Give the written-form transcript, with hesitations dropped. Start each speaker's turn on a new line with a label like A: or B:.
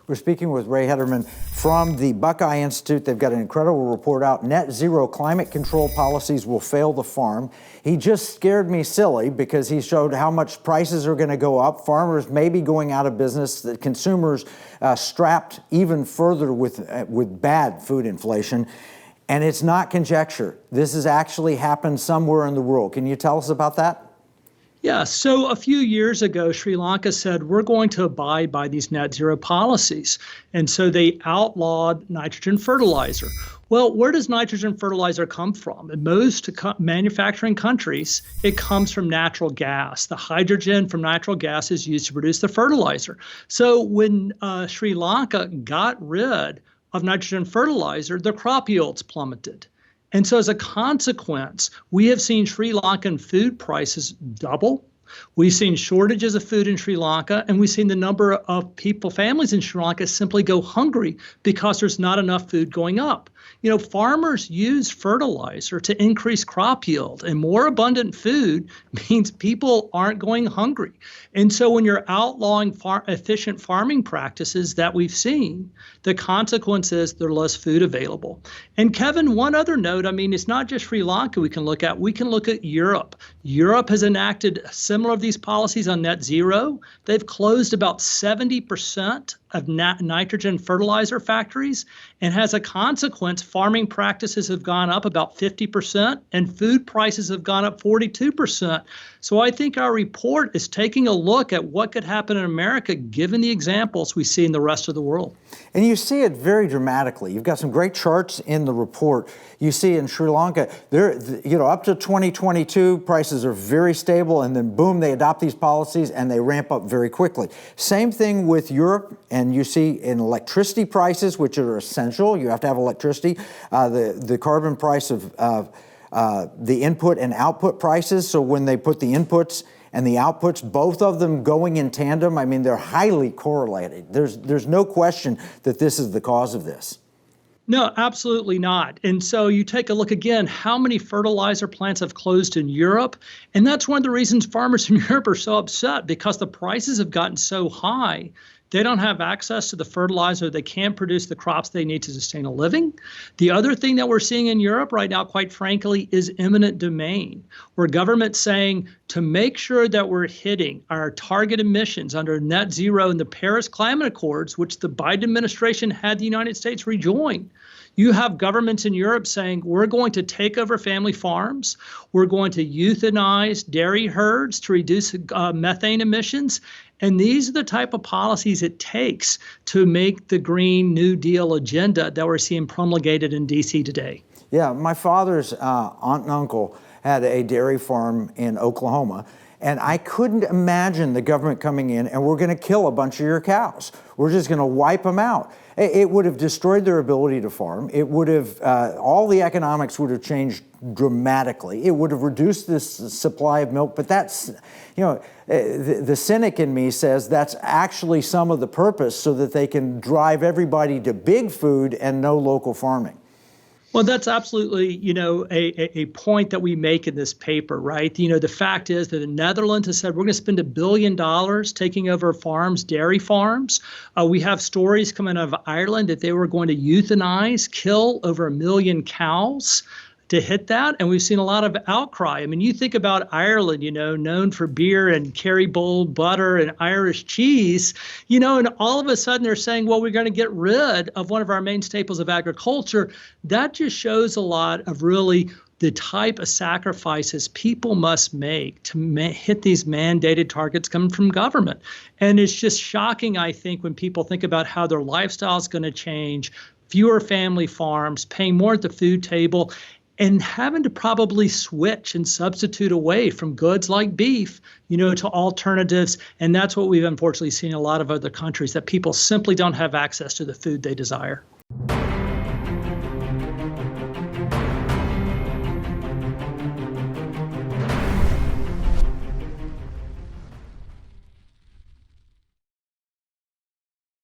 A: We're speaking with Ray Hederman from the Buckeye Institute. They've got an incredible report out. Net zero climate control policies will fail the farm. He just scared me silly because he showed how much prices are going to go up. Farmers may be going out of business. The consumers strapped even further with bad food inflation. And it's not conjecture. This has actually happened somewhere in the world. Can you tell us about that?
B: Yeah, so a few years ago, Sri Lanka said, we're going to abide by these net zero policies. And so they outlawed nitrogen fertilizer. Well, where does nitrogen fertilizer come from? In most manufacturing countries, it comes from natural gas. The hydrogen from natural gas is used to produce the fertilizer. So when Sri Lanka got rid of nitrogen fertilizer, the crop yields plummeted. And so as a consequence, we have seen Sri Lankan food prices double. We've seen shortages of food in Sri Lanka, and we've seen the number of families in Sri Lanka simply go hungry because there's not enough food going up. You know, farmers use fertilizer to increase crop yield, and more abundant food means people aren't going hungry. And so when you're outlawing efficient farming practices that we've seen, the consequence is there's less food available. And Kevin, one other note, I mean, it's not just Sri Lanka we can look at. We can look at Europe. Europe has enacted similar of these policies on net zero. They've closed about 70% of nitrogen fertilizer factories, and as a consequence, farming practices have gone up about 50% and food prices have gone up 42%. So I think our report is taking a look at what could happen in America given the examples we see in the rest of the world.
A: And you see it very dramatically. You've got some great charts in the report. You see in Sri Lanka, up to 2022, prices are very stable, and then boom, they adopt these policies and they ramp up very quickly. Same thing with Europe, and you see in electricity prices, which are essential. You have to have electricity. The carbon price of the input and output prices. So when they put the inputs and the outputs, both of them going in tandem, I mean, they're highly correlated. There's no question that this is the cause of this.
B: No, absolutely not. And so you take a look again, how many fertilizer plants have closed in Europe? And that's one of the reasons farmers in Europe are so upset, because the prices have gotten so high. They don't have access to the fertilizer. They can't produce the crops they need to sustain a living. The other thing that we're seeing in Europe right now, quite frankly, is eminent domain, where government's saying to make sure that we're hitting our target emissions under net zero in the Paris Climate Accords, which the Biden administration had the United States rejoin. You have governments in Europe saying, we're going to take over family farms. We're going to euthanize dairy herds to reduce methane emissions. And these are the type of policies it takes to make the Green New Deal agenda that we're seeing promulgated in D.C. today.
A: Yeah, my father's aunt and uncle had a dairy farm in Oklahoma. And I couldn't imagine the government coming in and we're going to kill a bunch of your cows. We're just going to wipe them out. It would have destroyed their ability to farm. It would have, all the economics would have changed dramatically. It would have reduced this supply of milk. But that's, the cynic in me says that's actually some of the purpose, so that they can drive everybody to big food and no local farming.
B: Well, that's absolutely, a point that we make in this paper, right? The fact is that the Netherlands has said we're going to spend $1 billion taking over farms, dairy farms. We have stories coming out of Ireland that they were going to euthanize, kill over 1 million cows to hit that. And we've seen a lot of outcry. I mean, you think about Ireland, known for beer and Kerrygold butter and Irish cheese, and all of a sudden they're saying, well, we're going to get rid of one of our main staples of agriculture. That just shows a lot of really the type of sacrifices people must make to hit these mandated targets coming from government. And it's just shocking, I think, when people think about how their lifestyle is going to change, fewer family farms, paying more at the food table, and having to probably switch and substitute away from goods like beef, to alternatives. And that's what we've unfortunately seen in a lot of other countries, that people simply don't have access to the food they desire.